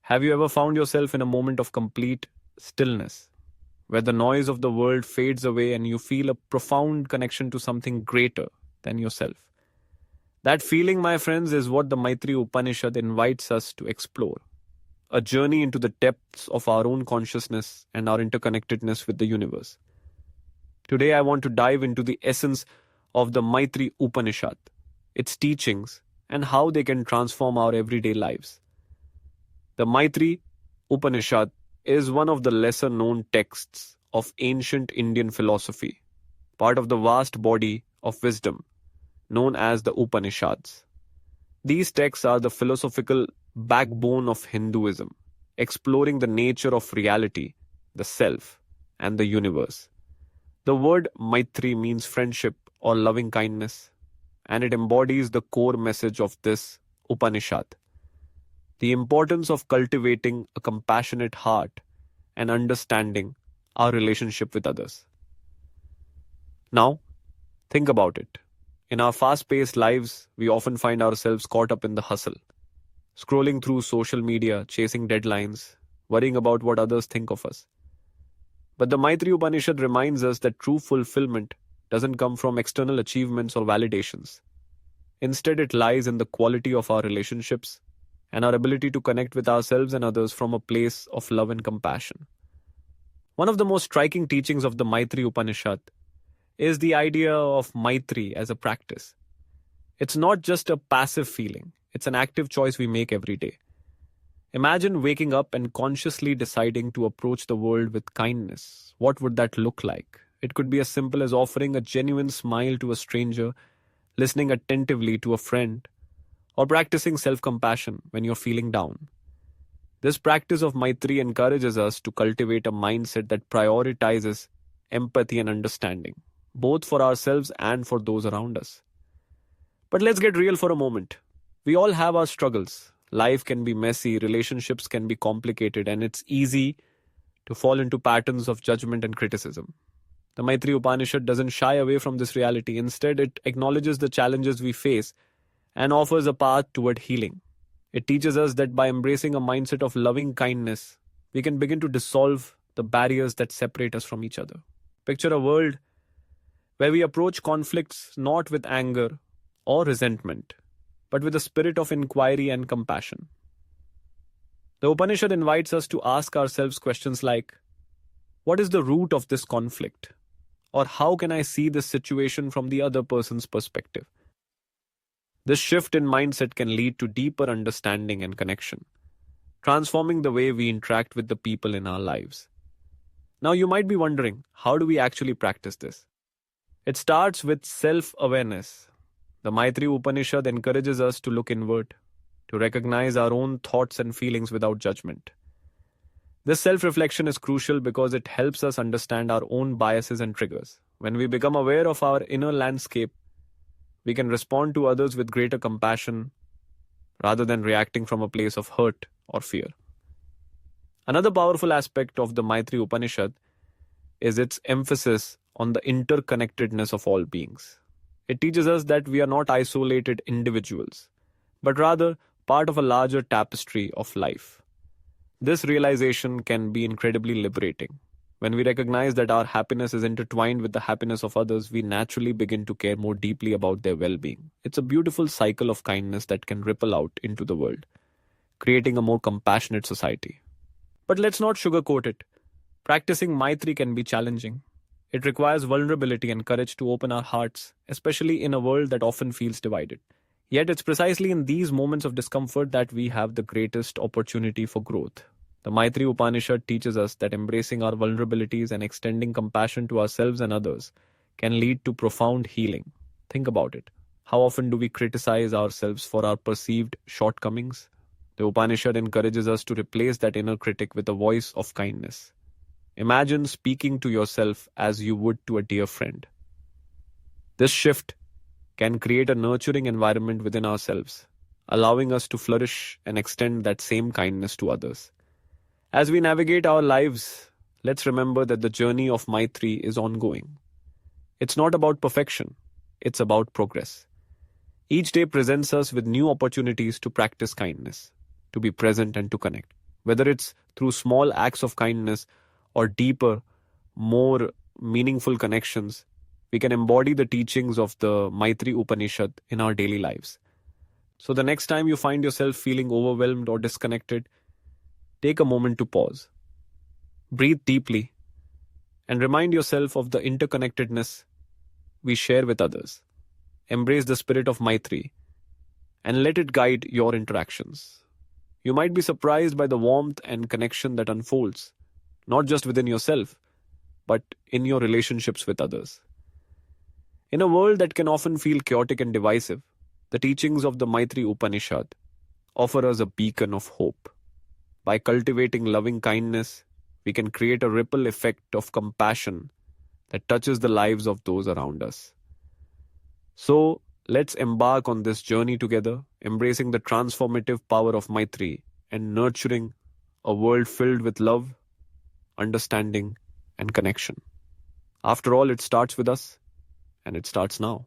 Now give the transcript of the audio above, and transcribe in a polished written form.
Have you ever found yourself in a moment of complete stillness, where the noise of the world fades away and you feel a profound connection to something greater than yourself? That feeling, my friends, is what the Maitri Upanishad invites us to explore, a journey into the depths of our own consciousness and our interconnectedness with the universe. Today, I want to dive into the essence of the Maitri Upanishad, its teachings, and how they can transform our everyday lives. The Maitri Upanishad is one of the lesser known texts of ancient Indian philosophy, part of the vast body of wisdom known as the Upanishads. These texts are the philosophical backbone of Hinduism, exploring the nature of reality, the self, and the universe. The word Maitri means friendship or loving kindness, and it embodies the core message of this Upanishad: the importance of cultivating a compassionate heart and understanding our relationship with others. Now, think about it. In our fast paced lives, we often find ourselves caught up in the hustle, scrolling through social media, chasing deadlines, worrying about what others think of us. But the Maitri Upanishad reminds us that true fulfillment doesn't come from external achievements or validations. Instead, it lies in the quality of our relationships and our ability to connect with ourselves and others from a place of love and compassion. One of the most striking teachings of the Maitri Upanishad is the idea of Maitri as a practice. It's not just a passive feeling, it's an active choice we make every day. Imagine waking up and consciously deciding to approach the world with kindness. What would that look like? It could be as simple as offering a genuine smile to a stranger, listening attentively to a friend, or practicing self-compassion when you're feeling down. This practice of Maitri encourages us to cultivate a mindset that prioritizes empathy and understanding, both for ourselves and for those around us. But let's get real for a moment. We all have our struggles. Life can be messy, relationships can be complicated, and it's easy to fall into patterns of judgment and criticism. The Maitri Upanishad doesn't shy away from this reality. Instead, it acknowledges the challenges we face and offers a path toward healing. It teaches us that by embracing a mindset of loving kindness, we can begin to dissolve the barriers that separate us from each other. Picture a world where we approach conflicts not with anger or resentment, but with a spirit of inquiry and compassion. The Upanishad invites us to ask ourselves questions like, what is the root of this conflict? Or how can I see this situation from the other person's perspective? This shift in mindset can lead to deeper understanding and connection, transforming the way we interact with the people in our lives. Now you might be wondering, how do we actually practice this? It starts with self-awareness. The Maitri Upanishad encourages us to look inward, to recognize our own thoughts and feelings without judgment. This self-reflection is crucial because it helps us understand our own biases and triggers. When we become aware of our inner landscape, we can respond to others with greater compassion rather than reacting from a place of hurt or fear. Another powerful aspect of the Maitri Upanishad is its emphasis on the interconnectedness of all beings. It teaches us that we are not isolated individuals, but rather part of a larger tapestry of life. This realization can be incredibly liberating. When we recognize that our happiness is intertwined with the happiness of others, we naturally begin to care more deeply about their well-being. It's a beautiful cycle of kindness that can ripple out into the world, creating a more compassionate society. But let's not sugarcoat it. Practicing Maitri can be challenging. It requires vulnerability and courage to open our hearts, especially in a world that often feels divided. Yet it's precisely in these moments of discomfort that we have the greatest opportunity for growth. The Maitri Upanishad teaches us that embracing our vulnerabilities and extending compassion to ourselves and others can lead to profound healing. Think about it. How often do we criticize ourselves for our perceived shortcomings? The Upanishad encourages us to replace that inner critic with a voice of kindness. Imagine speaking to yourself as you would to a dear friend. This shift can create a nurturing environment within ourselves, allowing us to flourish and extend that same kindness to others. As we navigate our lives, let's remember that the journey of Maitri is ongoing. It's not about perfection, it's about progress. Each day presents us with new opportunities to practice kindness, to be present and to connect. Whether it's through small acts of kindness or deeper, more meaningful connections, we can embody the teachings of the Maitri Upanishad in our daily lives. So, the next time you find yourself feeling overwhelmed or disconnected, take a moment to pause, breathe deeply, and remind yourself of the interconnectedness we share with others. Embrace the spirit of Maitri and let it guide your interactions. You might be surprised by the warmth and connection that unfolds, not just within yourself, but in your relationships with others. In a world that can often feel chaotic and divisive, the teachings of the Maitri Upanishad offer us a beacon of hope. By cultivating loving kindness, we can create a ripple effect of compassion that touches the lives of those around us. So, let's embark on this journey together, embracing the transformative power of Maitri and nurturing a world filled with love, understanding, and connection. After all, it starts with us, and it starts now.